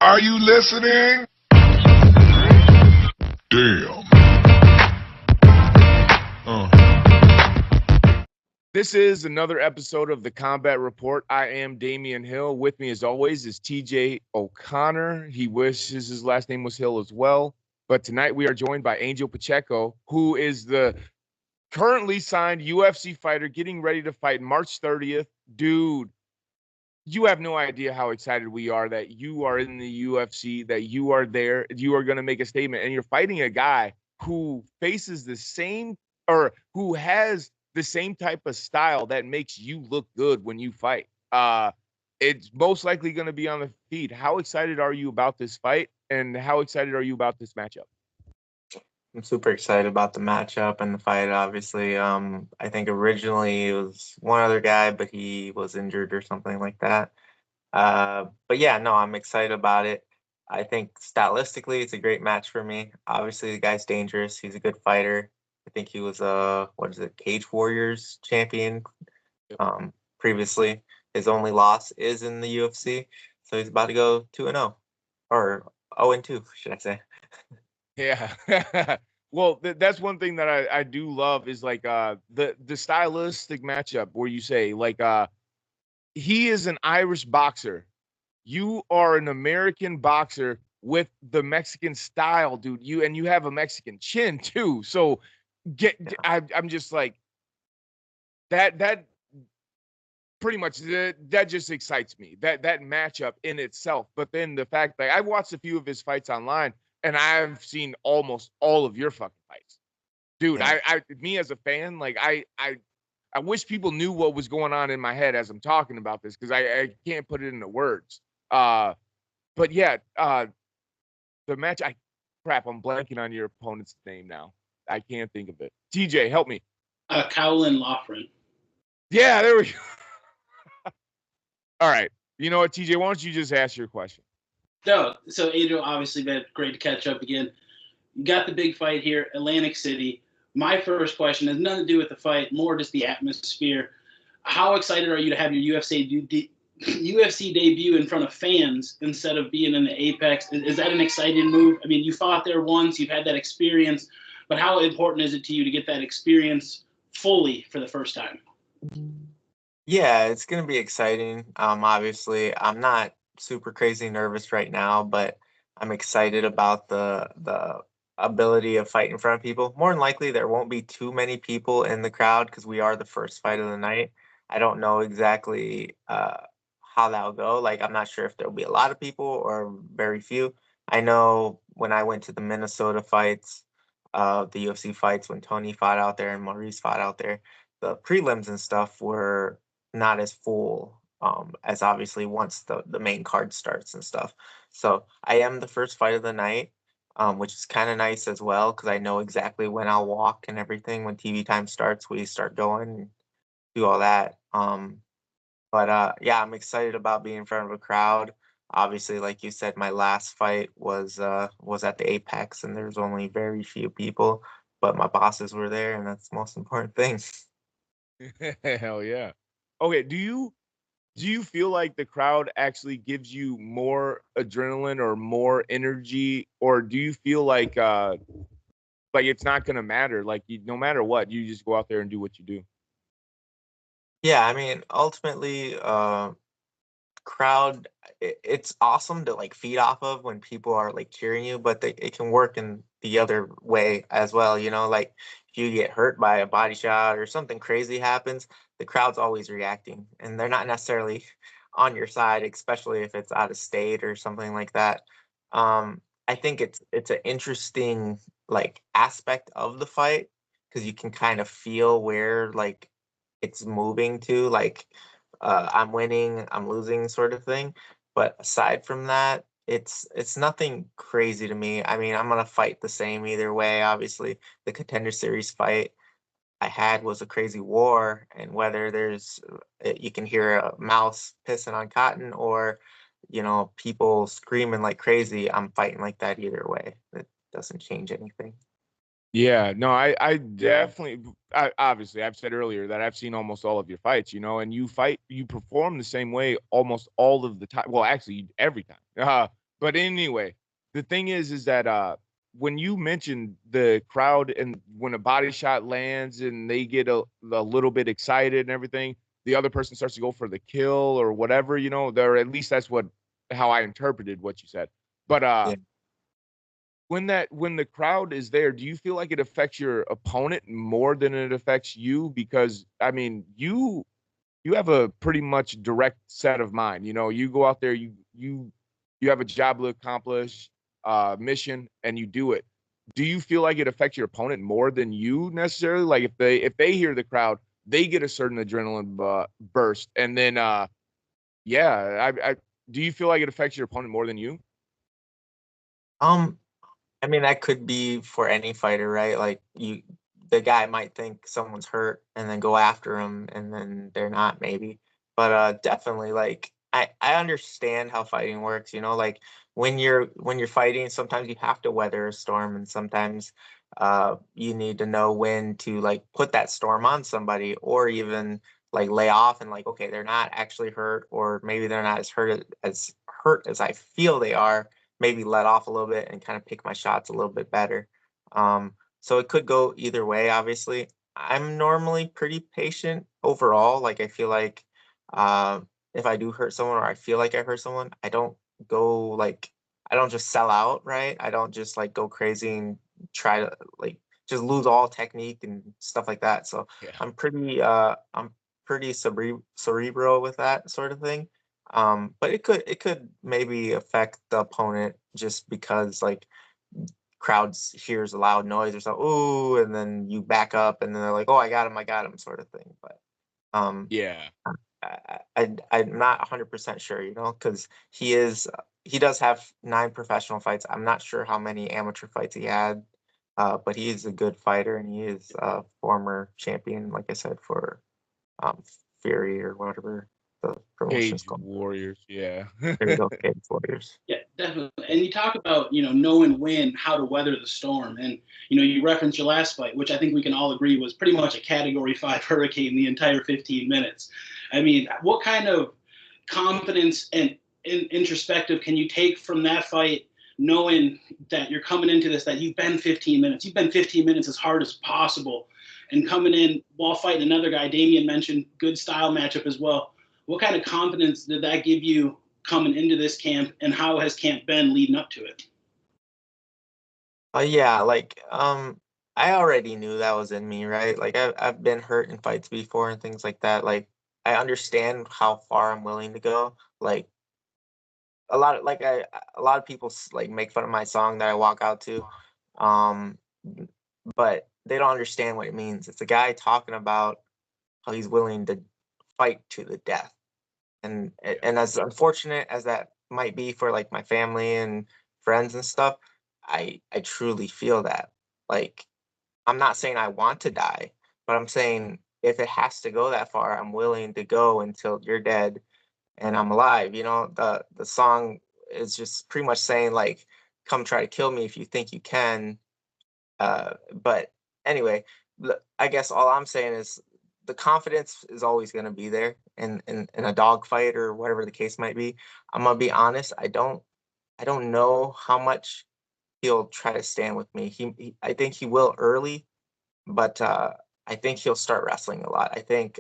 Are you listening? Damn. This is another episode of the Combat Report. I am Damian Hill. With me, as always, is TJ O'Connor. He wishes his last name was Hill as well. But tonight we are joined by Angel Pacheco, who is the currently signed UFC fighter getting ready to fight March 30th. Dude, you have no idea how excited we are that you are in the UFC, that you are there, you are going to make a statement, and you're fighting a guy who faces the same or who has the same type of style that makes you look good when you fight. It's most likely going to be on the feed. How excited are you about this fight, and how excited are you about this matchup? I'm super excited about the matchup and the fight, obviously. I think originally it was one other guy, but he was injured or something like that. But yeah, no, I'm excited about it. I think stylistically it's a great match for me. Obviously, the guy's dangerous. He's a good fighter. I think he was what is it, Cage Warriors champion previously. His only loss is in the UFC, so he's about to go 2-0 or 0-2, should I say? Yeah. Well, that's one thing that I do love is like the stylistic matchup where you say like he is an Irish boxer. You are an American boxer with the Mexican style, dude. You have a Mexican chin too. So I'm just like that pretty much that just excites me. That matchup in itself. But then the fact that I've watched a few of his fights online and I've seen almost all of your fucking fights. Dude, Yeah. me as a fan, like I wish people knew what was going on in my head as I'm talking about this because I can't put it into words. Uh, but yeah, the match. I'm blanking on your opponent's name now. I can't think of it. TJ, help me. Cowlin Loughran. Yeah, there we go. All right. You know what, TJ? Why don't you just ask your question? No, so Angel, obviously, been great to catch up again. You got the big fight here, Atlantic City. My first question has nothing to do with the fight, more just the atmosphere. How excited are you to have your UFC debut in front of fans instead of being in the Apex? Is that an exciting move? I mean, you fought there once, you've had that experience, but how important is it to you to get that experience fully for the first time? Yeah, it's gonna be exciting. Obviously, I'm not super crazy nervous right now, but I'm excited about the ability of fighting in front of people. More than likely, there won't be too many people in the crowd because we are the first fight of the night. I don't know exactly how that'll go. Like, I'm not sure if there'll be a lot of people or very few. I know when I went to the Minnesota fights, the UFC fights when Tony fought out there and Maurice fought out there, the prelims and stuff were not as full as obviously once the main card starts and stuff. So I am the first fight of the night, which is kind of nice as well because I know exactly when I'll walk and everything. When TV time starts, we start going and do all that. But yeah, I'm excited about being in front of a crowd. Obviously, like you said, my last fight was at the Apex, and there's only very few people, but my bosses were there, and that's the most important thing. Hell yeah. Okay, do you feel like the crowd actually gives you more adrenaline or more energy, or do you feel like it's not gonna matter? Like no matter what, you just go out there and do what you do. Yeah, I mean, ultimately, crowd, it's awesome to like feed off of when people are like cheering you, but it can work in the other way as well. Like if you get hurt by a body shot or something crazy happens, the crowd's always reacting, and they're not necessarily on your side, especially if it's out of state or something like that. I think it's an interesting like aspect of the fight because you can kind of feel where like it's moving to, like I'm winning, I'm losing sort of thing. But aside from that, it's nothing crazy to me. I mean, I'm gonna fight the same either way. Obviously, the Contender Series fight I had was a crazy war, and whether you can hear a mouse pissing on cotton or people screaming like crazy, I'm fighting like that either way. It doesn't change anything. Yeah, no, I definitely, obviously, I've said earlier that I've seen almost all of your fights, and you perform the same way almost all of the time. Well, actually, every time. But anyway, the thing is that when you mentioned the crowd and when a body shot lands and they get a little bit excited and everything, the other person starts to go for the kill or whatever, or at least that's how I interpreted what you said. But Yeah. when the crowd is there, do you feel like it affects your opponent more than it affects you? Because I mean, you have a pretty much direct set of mind. You go out there, you have a job to accomplish, mission, and you do it. Do you feel like it affects your opponent more than you necessarily? Like if they hear the crowd, they get a certain adrenaline burst, and then yeah, I do you feel like it affects your opponent more than you? Um, I mean, that could be for any fighter, right? Like the guy might think someone's hurt and then go after him, and then they're not, maybe. But definitely, like I understand how fighting works. Like when you're fighting, sometimes you have to weather a storm, and sometimes you need to know when to like put that storm on somebody, or even like lay off and like, okay, they're not actually hurt, or maybe they're not as hurt as I feel they are, maybe let off a little bit and kind of pick my shots a little bit better. So it could go either way, obviously. I'm normally pretty patient overall. Like I feel like uh, if I do hurt someone or I feel like I hurt someone, I don't just sell out, right? I don't just like go crazy and try to like just lose all technique and stuff like that. So Yeah. I'm pretty cerebral with that sort of thing. But it could maybe affect the opponent just because like crowds hears a loud noise or something, ooh, and then you back up and then they're like, oh, I got him, sort of thing. But um, Yeah. I'm not 100% sure, because he does have 9 professional fights. I'm not sure how many amateur fights he had, but he is a good fighter and he is a former champion, like I said, for um, Fury or whatever the promotion's Cage called. Warriors. Yeah. There you go, Cage Warriors. Yeah, definitely. And you talk about, knowing when, how to weather the storm. And, you referenced your last fight, which I think we can all agree was pretty much a Category 5 hurricane the entire 15 minutes. I mean, what kind of confidence and introspective can you take from that fight, knowing that you're coming into this, that you've been 15 minutes, as hard as possible, and coming in while fighting another guy, Damian mentioned, good style matchup as well. What kind of confidence did that give you coming into this camp, and how has camp been leading up to it? Yeah, like I already knew that was in me, right? Like I've been hurt in fights before and things like that. Like I understand how far I'm willing to go. Like a lot of people like make fun of my song that I walk out to, um, but they don't understand what it means. It's a guy talking about how he's willing to fight to the death, and as unfortunate as that might be for like my family and friends and stuff, I truly feel that. Like I'm not saying I want to die, but I'm saying if it has to go that far, I'm willing to go until you're dead and I'm alive. The song is just pretty much saying like, come try to kill me if you think you can. But anyway, I guess all I'm saying is the confidence is always going to be there in a dog fight or whatever the case might be. I'm gonna be honest. I don't know how much he'll try to stand with me. I think he will early, but I think he'll start wrestling a lot. I think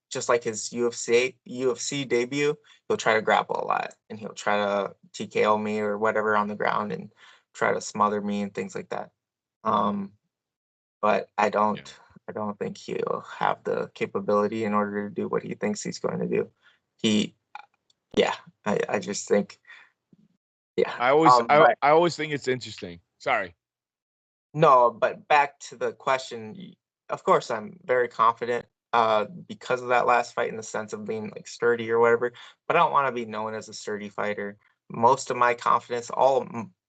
just like his UFC debut, he'll try to grapple a lot and he'll try to TKO me or whatever on the ground and try to smother me and things like that. Um, but Yeah. I don't think he'll have the capability in order to do what he thinks he's going to do. He Yeah, I just think, yeah. But I always think it's interesting. Sorry. no, but back to the question, of course I'm very confident because of that last fight in the sense of being like sturdy or whatever, but I don't want to be known as a sturdy fighter. Most of my confidence,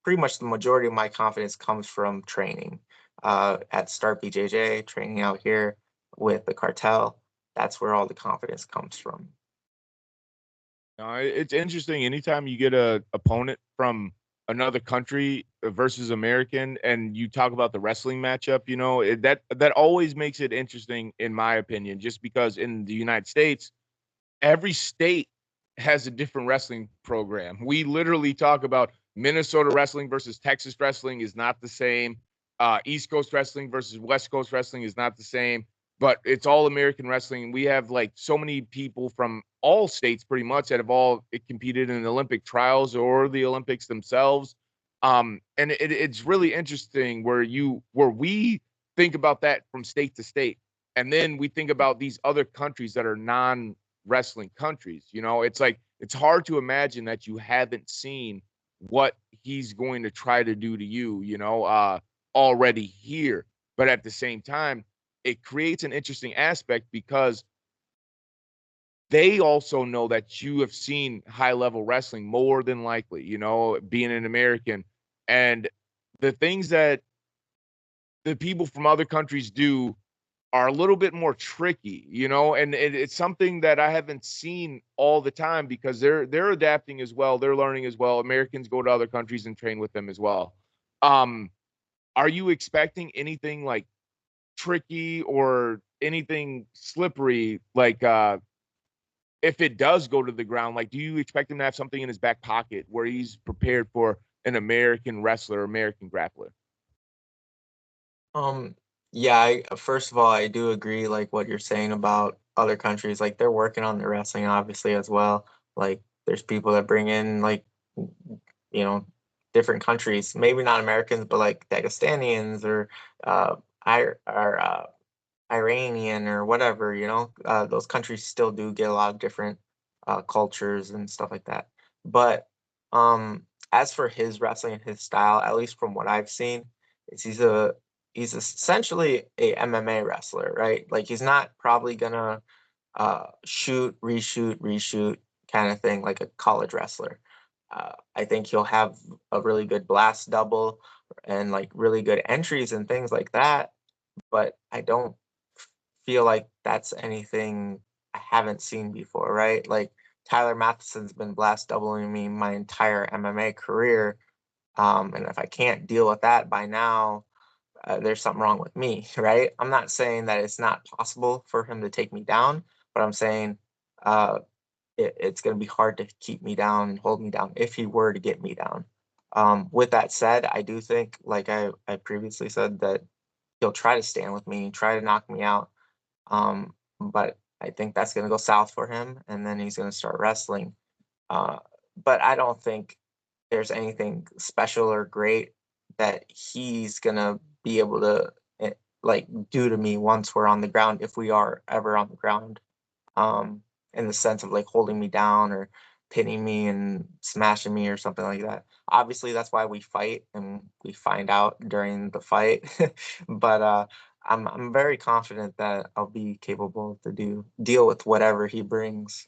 pretty much the majority of my confidence comes from training at Start BJJ, training out here with the cartel. That's where all the confidence comes from. It's interesting. Anytime you get a opponent from another country versus American, and you talk about the wrestling matchup, that always makes it interesting, in my opinion. Just because in the United States, every state has a different wrestling program. We literally talk about Minnesota wrestling versus Texas wrestling is not the same. East Coast wrestling versus West Coast wrestling is not the same, but it's all American wrestling. We have like so many people from all states pretty much that have all competed in the Olympic trials or the Olympics themselves. And it's really interesting where we think about that from state to state. And then we think about these other countries that are non-wrestling countries. It's like it's hard to imagine that you haven't seen what he's going to try to do to you, already here. But at the same time, it creates an interesting aspect because they also know that you have seen high level wrestling more than likely, being an American. And the things that the people from other countries do are a little bit more tricky, and it's something that I haven't seen all the time because they're adapting as well. They're learning as well. Americans go to other countries and train with them as well. Are you expecting anything like tricky or anything slippery, like if it does go to the ground, like do you expect him to have something in his back pocket where he's prepared for an American wrestler, American grappler? Yeah, first of all, I do agree like what you're saying about other countries. Like they're working on their wrestling obviously as well. Like there's people that bring in like you know different countries, maybe not Americans, but like Dagestanians or Iranian or whatever. Those countries still do get a lot of different cultures and stuff like that. But as for his wrestling and his style, at least from what I've seen, is he's essentially a MMA wrestler, right? Like he's not probably gonna shoot, reshoot kind of thing like a college wrestler. I think he'll have a really good blast double and like really good entries and things like that. But I don't feel like that's anything I haven't seen before, right? Like Tyler Matheson's been blast doubling me my entire MMA career. And if I can't deal with that by now, there's something wrong with me, right? I'm not saying that it's not possible for him to take me down, but I'm saying uh, it's going to be hard to keep me down and hold me down if he were to get me down. With that said, I do think, like I previously said, that he'll try to stand with me, try to knock me out. But I think that's going to go south for him, and then he's going to start wrestling. Uh, but I don't think there's anything special or great that he's going to be able to like do to me once we're on the ground, if we are ever on the ground, um, in the sense of like holding me down or pinning me and smashing me or something like that. Obviously, that's why we fight and we find out during the fight. But I'm very confident that I'll be capable to deal with whatever he brings.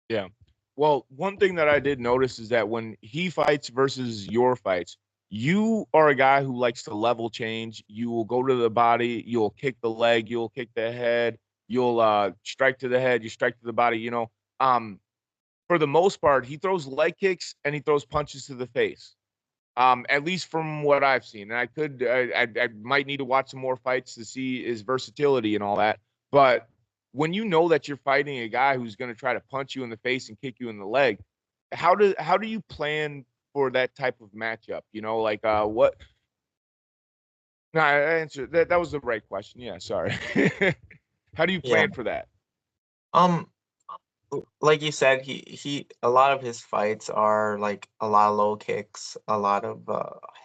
Yeah. Well, one thing that I did notice is that when he fights versus your fights, you are a guy who likes to level change. You will go to the body, you'll kick the leg, you'll kick the head, you'll strike to the head, you strike to the body, Um for the most part, he throws leg kicks and he throws punches to the face. At least from what I've seen. And I might need to watch some more fights to see his versatility and all that. But when you know that you're fighting a guy who's going to try to punch you in the face and kick you in the leg, how do you plan for that type of matchup? Like what? No, I answered that. That was the right question. Yeah, sorry. How do you Yeah. plan for that? Um, like you said, he a lot of his fights are like a lot of low kicks, a lot of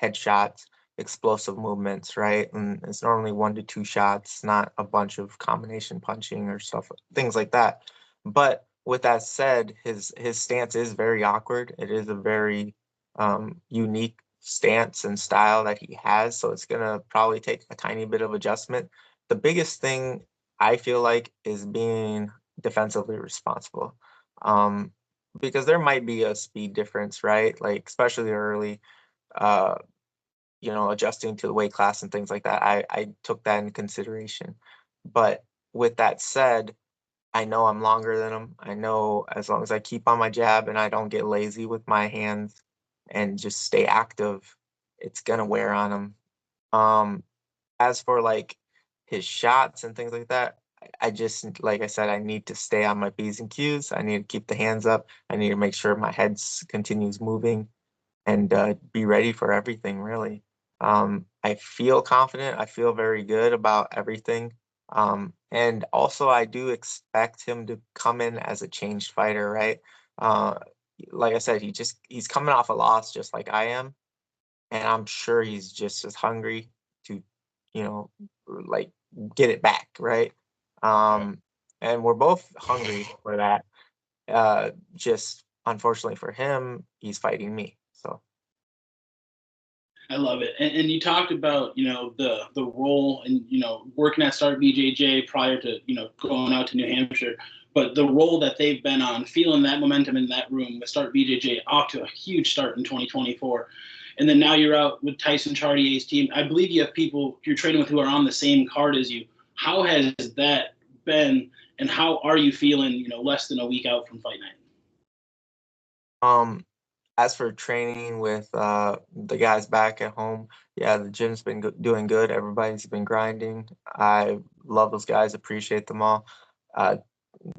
headshots, explosive movements, right? And it's normally 1 to 2 shots, not a bunch of combination punching or stuff, things like that. But with that said, his stance is very awkward. It is a very unique stance and style that he has, so it's gonna probably take a tiny bit of adjustment. The biggest thing I feel like is being defensively responsible. Um, because there might be a speed difference, right? Like especially early, uh, adjusting to the weight class and things like that. I took that into consideration. But with that said, I know I'm longer than him. I know as long as I keep on my jab and I don't get lazy with my hands and just stay active, it's gonna wear on him. Um, as for like his shots and things like that, I just like I said, I need to stay on my P's and Q's. I need to keep the hands up. I need to make sure my head continues moving. and be ready for everything, really. I feel confident. I feel very good about everything. And also, I do expect him to come in as a changed fighter, right? Uh, like I said, he's coming off a loss just like I am, and I'm sure he's just as hungry to, you know, like get it back, right? Yeah. And we're both hungry for that. Just unfortunately for him, he's fighting me. So I love it. And you talked about, the role and, working at Start BJJ prior to, going out to New Hampshire, but the role that they've been on, feeling that momentum in that room with Start BJJ off to a huge start in 2024. And then now you're out with Tyson Chartier's team. I believe you have people you're training with who are on the same card as you. How has that been, and how are you feeling, less than a week out from fight night? um as for training with the guys back at home, yeah, the gym's been doing good. Everybody's been grinding. I love those guys, appreciate them all. Uh,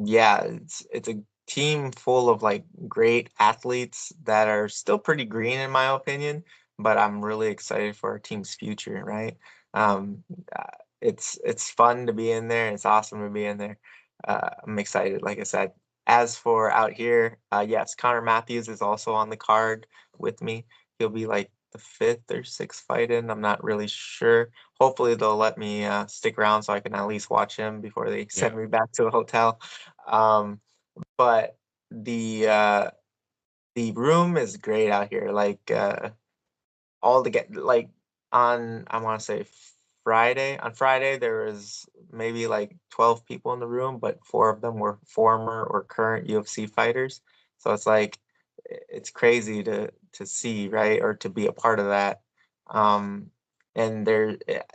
yeah, it's a team full of like great athletes that are still pretty green in my opinion, but I'm really excited for our team's future, right? Um, uh, it's fun to be in there. It's awesome to be in there. I'm excited, like I said. As for out here, yes, Connor Matthews is also on the card with me. He'll be like the fifth or sixth fight in. I'm not really sure. Hopefully they'll let me stick around so I can at least watch him before they Yeah. send me back to the hotel. Um, but the room is great out here. Like all the get like on I want to say Friday. On Friday there was maybe like 12 people in the room, but four of them were former or current UFC fighters. So it's like it's crazy to see, right? Or to be a part of that. Um and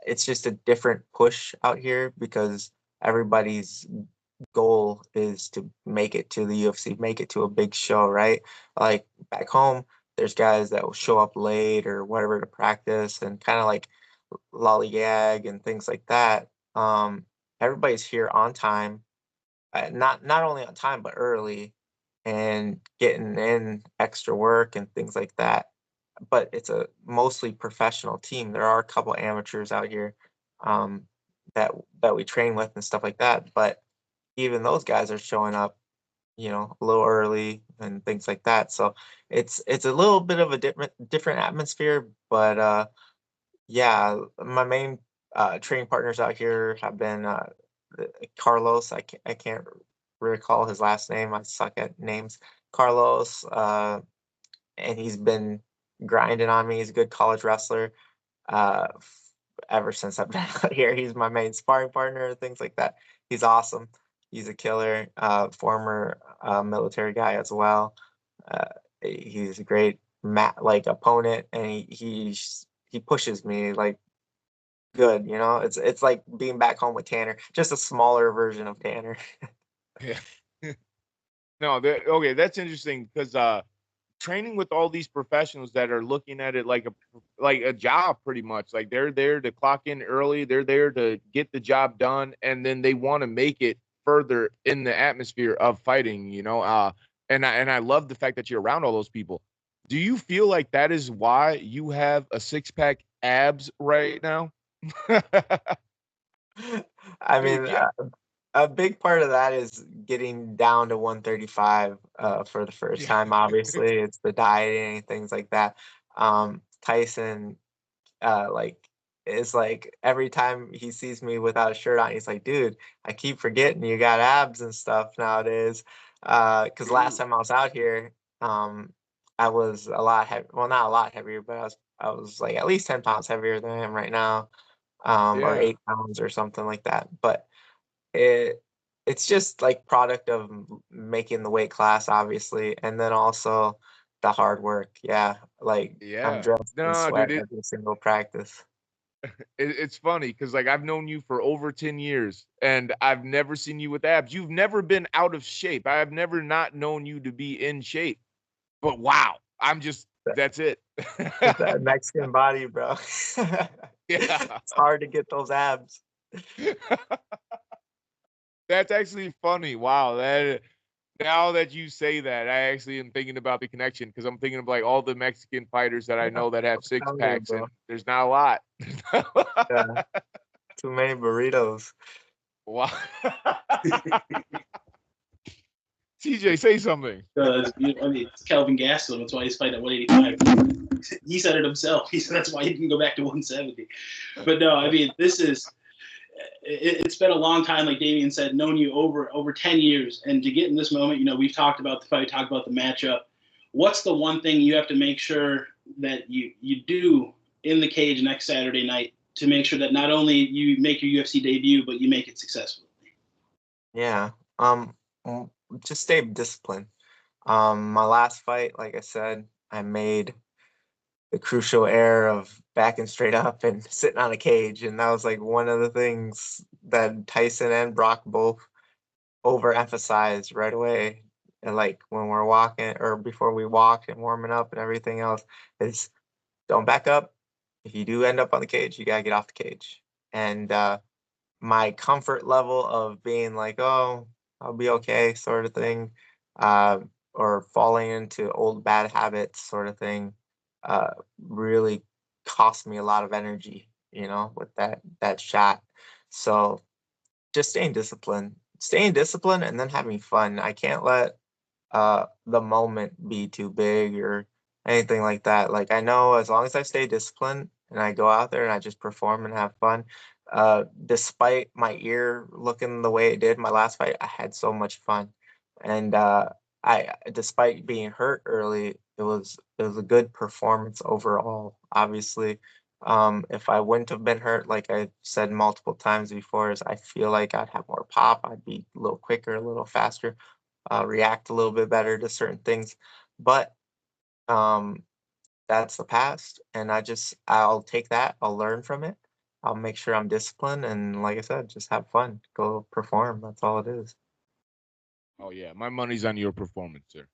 it's just a different push out here because everybody's goal is to make it to the UFC, make it to a big show, right? Like back home, there's guys that will show up late or whatever to practice and kind of like lollygag and things like that. Everybody's here on time, not only on time but early, and getting in extra work and things like that. But it's a mostly professional team. There are a couple amateurs out here um, that we train with and stuff like that. But even those guys are showing up, a little early and things like that. So it's a little bit of a different atmosphere, but yeah, my main training partners out here have been Carlos. I can't recall his last name. I suck at names. Carlos, and he's been grinding on me. He's a good college wrestler. Uh, Ever since I've been out here, he's my main sparring partner, things like that. He's awesome. He's a killer. Former military guy as well. Uh, he's a great like opponent, and he pushes me like good. It's like being back home with Tanner, just a smaller version of Tanner. Yeah. No, okay, that's interesting because training with all these professionals that are looking at it like a job pretty much. Like they're there to clock in early, they're there to get the job done, and then they want to make it further in the atmosphere of fighting. And I love the fact that you're around all those people. Do you feel like that is why you have a six-pack abs right now? I Dude, mean, yeah. a big part of that is getting down to 135 for the first Yeah. time. Obviously, it's the dieting, things like that. Tyson, like, is like every time he sees me without a shirt on, he's like, "Dude, I keep forgetting you got abs and stuff nowadays." Because last Dude. time I was out here, I was a lot heavy. Well, not a lot heavier, but I was like at least 10 pounds heavier than I am right now, or Yeah. 8 pounds or something like that. But it it's just like product of making the weight class, obviously, and then also the hard work. Yeah, like I'm Yeah. dressed in No, sweat dude, every single practice. it's funny because like I've known you for over 10 years and I've never seen you with abs. You've never been out of shape. I've never not known you to be in shape. But wow, that's it. That Mexican body, bro. Yeah. It's hard to get those abs. That's actually funny. Wow. Now that you say that, I actually am thinking about the connection because I'm thinking of like all the Mexican fighters that I know that have six telling you, packs, bro. and there's not a lot. Yeah, too many burritos. Wow. TJ, say something. I mean, it's Kelvin Gastelum. That's why he's fighting at 185. He said it himself. He said that's why he didn't go back to 170. But no, I mean, it's been a long time, like Damian said, known you over 10 years. And to get in this moment, we've talked about the fight, talked about the matchup. What's the one thing you have to make sure that you do in the cage next Saturday night to make sure that not only you make your UFC debut, but you make it successfully? Yeah. Just stay disciplined. My last fight, like I said, I made the crucial error of backing straight up and sitting on a cage, and that was like one of the things that Tyson and Brock both overemphasized right away. And like when we're walking or before we walk and warming up and everything else, is don't back up. If you do end up on the cage, you gotta get off the cage. And my comfort level of being like, oh, I'll be okay, sort of thing, or falling into old bad habits, sort of thing, really cost me a lot of energy, with that shot. So just staying disciplined, and then having fun. I can't let the moment be too big or anything like that. Like I know as long as I stay disciplined and I go out there and I just perform and have fun, despite my ear looking the way it did my last fight, I had so much fun. And I despite being hurt early, it was a good performance overall. Obviously, if I wouldn't have been hurt, like I said multiple times before, is I feel like I'd have more pop. I'd be a little quicker, a little faster, react a little bit better to certain things. But um, that's the past, and I'll take that. I'll learn from it. I'll make sure I'm disciplined, and like I said, just have fun, go perform. That's all it is. Oh yeah, my money's on your performance, sir.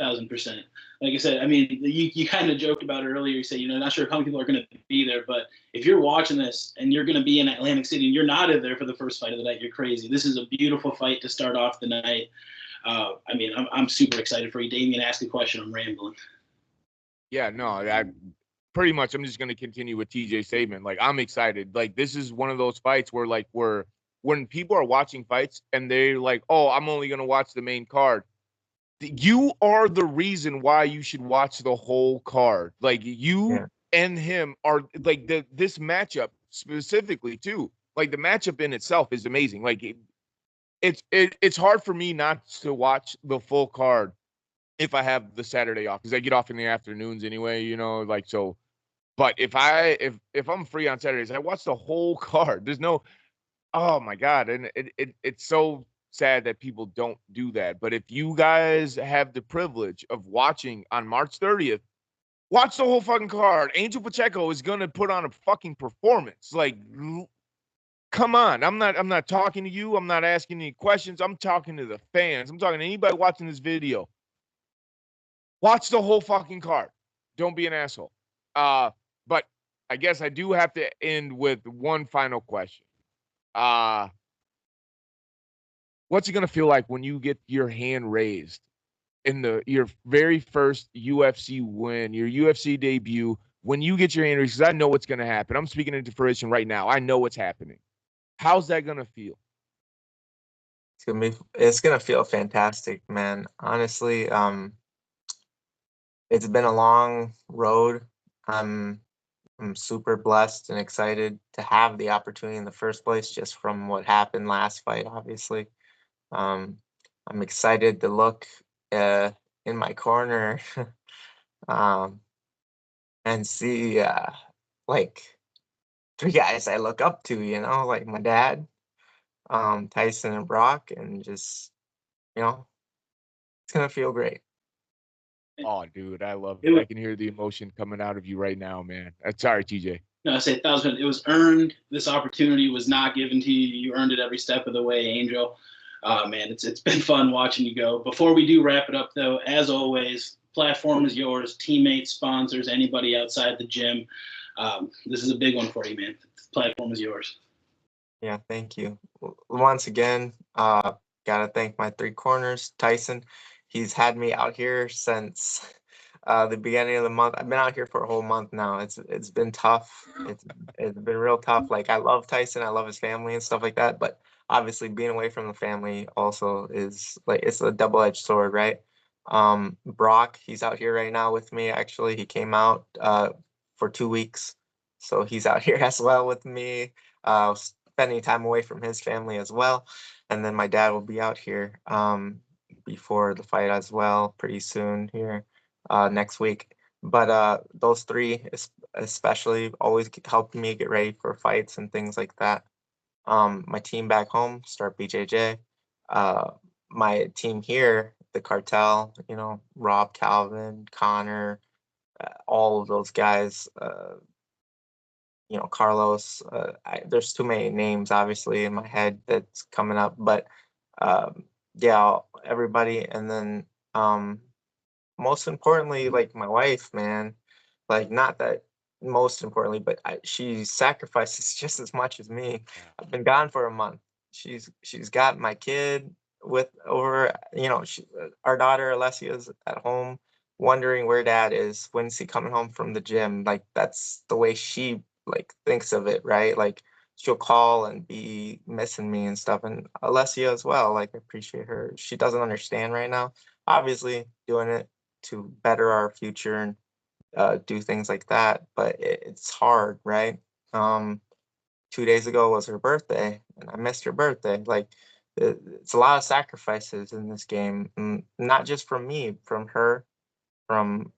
1,000%. Like I said, I mean, you kind of joked about it earlier. You say, not sure how many people are going to be there, but if you're watching this and you're going to be in Atlantic City and you're not in there for the first fight of the night, you're crazy. This is a beautiful fight to start off the night. I mean, I'm super excited for you. Damian asked a question. I'm rambling. Yeah, no, I pretty much I'm just gonna continue with TJ's statement. Like I'm excited. Like this is one of those fights where when people are watching fights and they're like, oh, I'm only gonna watch the main card. You are the reason why you should watch the whole card. Like you Yeah. and him are like this matchup specifically too. Like the matchup in itself is amazing. Like it's hard for me not to watch the full card if I have the Saturday off because I get off in the afternoons anyway. Like so. But if I'm free on Saturdays, I watch the whole card. There's no, oh my God, and it's so sad that people don't do that. But if you guys have the privilege of watching on March 30th, watch the whole fucking card. Angel Pacheco is gonna put on a fucking performance. Like, come on. I'm not talking to you. I'm not asking any questions. I'm talking to the fans. I'm talking to anybody watching this video. Watch the whole fucking card. Don't be an asshole. But I guess I do have to end with one final question. What's it gonna feel like when you get your hand raised in your very first UFC win, your UFC debut? When you get your hand raised, because I know what's gonna happen. I'm speaking into fruition right now. I know what's happening. How's that gonna feel? It's gonna feel fantastic, man. Honestly, it's been a long road. I'm super blessed and excited to have the opportunity in the first place, just from what happened last fight, obviously. Um, I'm excited to look in my corner um, and see like three guys I look up to, like my dad, Tyson and Brock, and just, it's gonna feel great. Oh, dude, I love It it. was, I can hear the emotion coming out of you right now, man. Sorry, TJ. no, I say 1,000. It was earned. This opportunity was not given to you. You earned it every step of the way, Angel. Man, it's been fun watching you go. Before we do wrap it up, though, as always, platform is yours. Teammates, sponsors, anybody outside the gym. This is a big one for you, man. The platform is yours. Yeah, thank you. Once again, Gotta thank my 3 corners, Tyson. He's had me out here since the beginning of the month. I've been out here for a whole month now. It's been tough. It's been real tough. Like, I love Tyson, I love his family and stuff like that, but obviously being away from the family also is like, it's a double-edged sword, right? Brock, he's out here right now with me. Actually, he came out for 2 weeks, so he's out here as well with me, spending time away from his family as well. And then my dad will be out here before the fight as well, pretty soon here next week. But those 3 especially always helped me get ready for fights and things like that. My team back home, Start BJJ. My team here, the Cartel, Rob, Calvin, Connor, all of those guys, Carlos. There's too many names, obviously, in my head that's coming up, but yeah, everybody. And then most importantly, like, my wife, man, like, not that most importantly, but she sacrifices just as much as me. I've been gone for a month. She's got my kid with over, our daughter Alessia's at home wondering where dad is, when's he coming home from the gym. Like, that's the way she, like, thinks of it, right? Like, she'll call and be missing me and stuff. And Alessia as well, like, I appreciate her. She doesn't understand right now, obviously doing it to better our future and do things like that, but it's hard, right? 2 days ago was her birthday, and I missed her birthday. Like, it's a lot of sacrifices in this game, not just from me, from her, from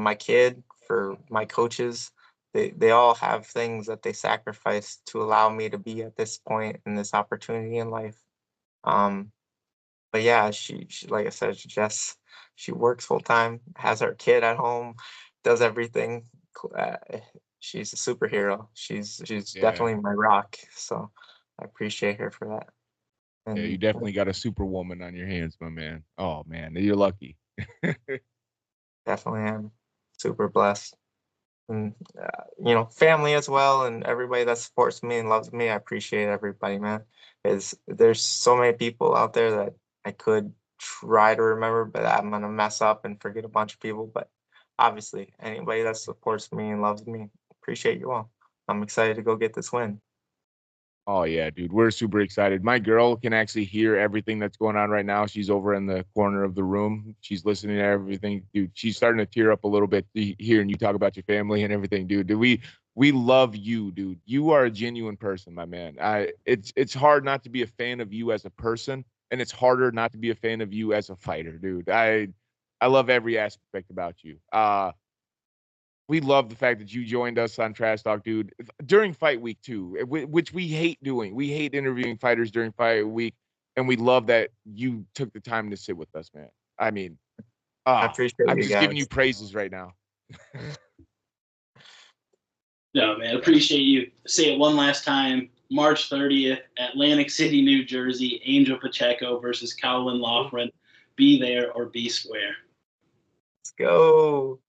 my kid, for my coaches. They all have things that they sacrifice to allow me to be at this point in this opportunity in life. But yeah, she like I said, she works full time, has her kid at home, does everything. Uh, she's a superhero. She's Yeah. definitely my rock. So I appreciate her for that. Yeah, you And definitely got a superwoman on your hands, my man. Oh man, you're lucky. definitely am super blessed. And family as well, and everybody that supports me and loves me. I appreciate everybody, man. There's so many people out there that I could try to remember, but I'm gonna mess up and forget a bunch of people. But obviously, anybody that supports me and loves me, appreciate you all. I'm excited to go get this win. Oh yeah, dude, we're super excited. My girl can actually hear everything that's going on right now. She's over in the corner of the room. She's listening to everything, dude. She's starting to tear up a little bit hearing you talk about your family and everything, dude. We love you, dude. You are a genuine person, my man. It's hard not to be a fan of you as a person, and it's harder not to be a fan of you as a fighter, dude. I love every aspect about you. We love the fact that you joined us on Trash Talk, dude, during fight week too, which we hate doing. We hate interviewing fighters during fight week, and we love that you took the time to sit with us, man. I mean, I appreciate I'm you just giving you guys. praises right now. No, man, appreciate you. Say it one last time. March 30th, Atlantic City, New Jersey, Angel Pacheco versus Colin Loughran. Be there or be square. Let's go.